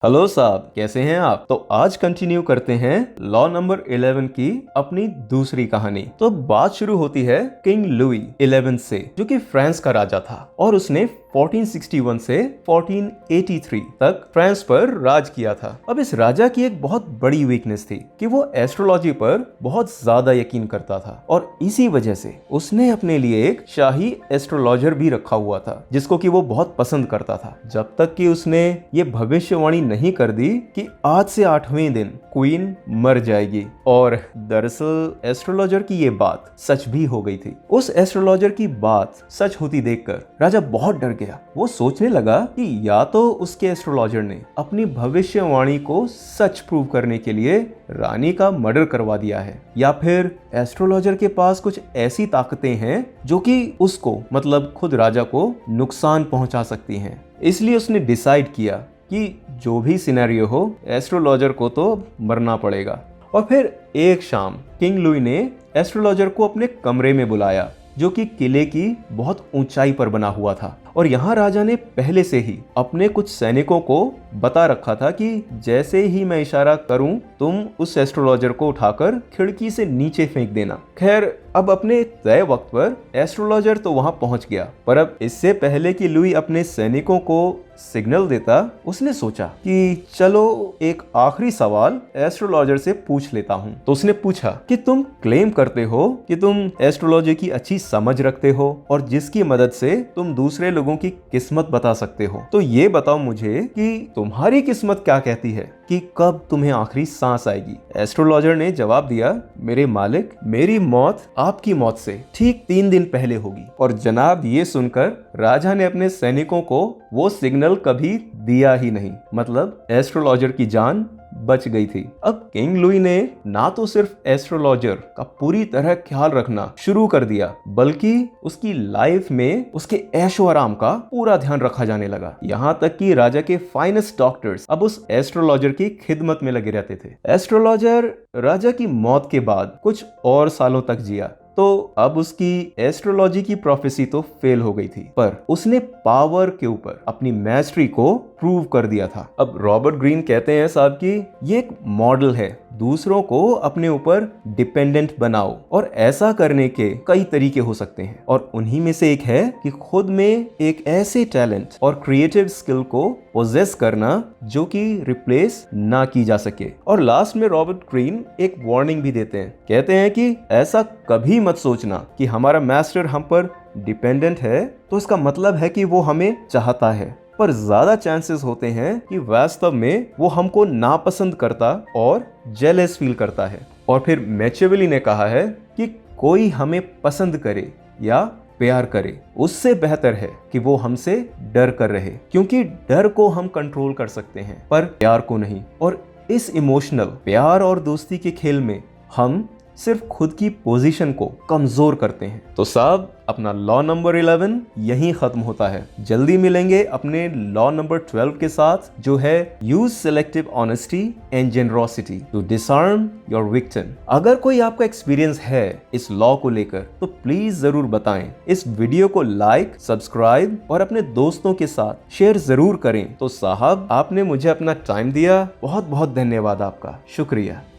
Hello साहब, कैसे हैं आप? तो आज कंटिन्यू करते हैं लॉ नंबर 11 की अपनी दूसरी कहानी। तो बात शुरू होती है किंग लुई 11 से, जो कि फ्रांस का राजा था और उसने 1461 से 1483 तक फ्रांस पर राज किया था। अब इस राजा की एक बहुत बड़ी वीकनेस थी कि वो एस्ट्रोलॉजी पर बहुत ज्यादा यकीन करता था और इसी वजह से उसने अपने लिए एक शाही एस्ट्रोलॉजर भी रखा हुआ था जिसको कि वो बहुत पसंद करता था, जब तक कि उसने ये भविष्यवाणी नहीं कर दी कि आज से 8वें दिन क्वीन मर जाएगी। और दरअसल एस्ट्रोलॉजर की ये बात सच भी हो गई थी। उस एस्ट्रोलॉजर की बात सच होती देखकर राजा बहुत डर गया। वो सोचने लगा कि या तो उसके एस्ट्रोलॉजर ने अपनी भविष्यवाणी को सच प्रूव करने के लिए रानी का मर्डर करवा दिया है, या फिर एस्ट्रोलॉजर के पास कुछ ऐसी ताकतें हैं जो कि उसको मतलब खुद राजा को नुकसान पहुंचा सकती हैं। इसलिए उसने डिसाइड किया कि जो भी सिनेरियो हो, एस्ट्रोलॉजर को तो मरना पड़ेगा। और फिर एक शाम किंग लुई ने एस्ट्रोलॉजर को अपने कमरे में बुलाया, जो कि किले की बहुत ऊंचाई पर बना हुआ था। और यहाँ राजा ने पहले से ही अपने कुछ सैनिकों को बता रखा था कि जैसे ही मैं इशारा करूं तुम उस एस्ट्रोलॉजर को उठाकर खिड़की से नीचे फेंक देना। खैर, अब अपने तय वक्त पर एस्ट्रोलॉजर तो वहां पहुंच गया, पर अब इससे पहले कि लुई अपने सैनिकों को सिग्नल देता, उसने सोचा कि चलो एक आखिरी सवाल एस्ट्रोलॉजर से पूछ लेता हूं। तो उसने पूछा कि तुम क्लेम करते हो कि तुम एस्ट्रोलॉजी की अच्छी समझ रखते हो और जिसकी मदद से तुम दूसरे लोगों की किस्मत बता सकते हो, तो ये बताओ मुझे कि तुम्हारी किस्मत क्या कहती है कि कब तुम्हें आखिरी सांस आएगी। एस्ट्रोलॉजर ने जवाब दिया, मेरे मालिक, मेरी मौत आपकी मौत से ठीक 3 दिन पहले होगी। और जनाब, ये सुनकर राजा ने अपने सैनिकों को वो सिग्नल कभी दिया ही नहीं, मतलब एस्ट्रोलॉजर की जान बच गई थी। अब किंग लुई ने ना तो सिर्फ एस्ट्रोलॉजर का पूरी तरह ख्याल रखना शुरू कर दिया, बल्कि उसकी लाइफ में उसके ऐशो आराम का पूरा ध्यान रखा जाने लगा। यहाँ तक कि राजा के फाइनेस्ट डॉक्टर्स अब उस एस्ट्रोलॉजर की खिदमत में लगे रहते थे। एस्ट्रोलॉजर राजा की मौत के बाद कुछ और सालों तक जिया, तो अब उसकी एस्ट्रोलॉजी की प्रोफेसी तो फेल हो गई थी, पर उसने पावर के ऊपर अपनी मैस्ट्री को प्रूव कर दिया था। अब रॉबर्ट ग्रीन कहते हैं साहब कि ये एक मॉडल है, दूसरों को अपने ऊपर डिपेंडेंट बनाओ, और ऐसा करने के कई तरीके हो सकते हैं और उन्हीं में से एक है कि खुद में एक ऐसे टैलेंट और क्रिएटिव स्किल को पोजेस करना जो कि रिप्लेस ना की जा सके। और लास्ट में रॉबर्ट ग्रीन एक वार्निंग भी देते हैं, कहते हैं कि ऐसा कभी मत सोचना कि हमारा मास्टर हम पर डिपेंडेंट है तो इसका मतलब है कि वो हमें चाहता है, पर ज्यादा चांसेस होते हैं कि वास्तव में वो हमको नापसंद करता और जेलस फील करता है। और फिर मैचियावेली ने कहा है कि कोई हमें पसंद करे या प्यार करे, उससे बेहतर है कि वो हमसे डर कर रहे, क्योंकि डर को हम कंट्रोल कर सकते हैं पर प्यार को नहीं। और इस इमोशनल प्यार और दोस्ती के खेल में हम सिर्फ खुद की पोजीशन को कमजोर करते हैं। तो साहब, अपना लॉ नंबर 11 यहीं खत्म होता है। जल्दी मिलेंगे अपने लॉ नंबर 12 के साथ, जो है use selective honesty and generosity to disarm your victim. अगर कोई आपका एक्सपीरियंस है इस लॉ को लेकर तो प्लीज जरूर बताएं। इस वीडियो को लाइक, सब्सक्राइब और अपने दोस्तों के साथ शेयर जरूर करें। तो साहब, आपने मुझे अपना टाइम दिया, बहुत बहुत धन्यवाद आपका, शुक्रिया।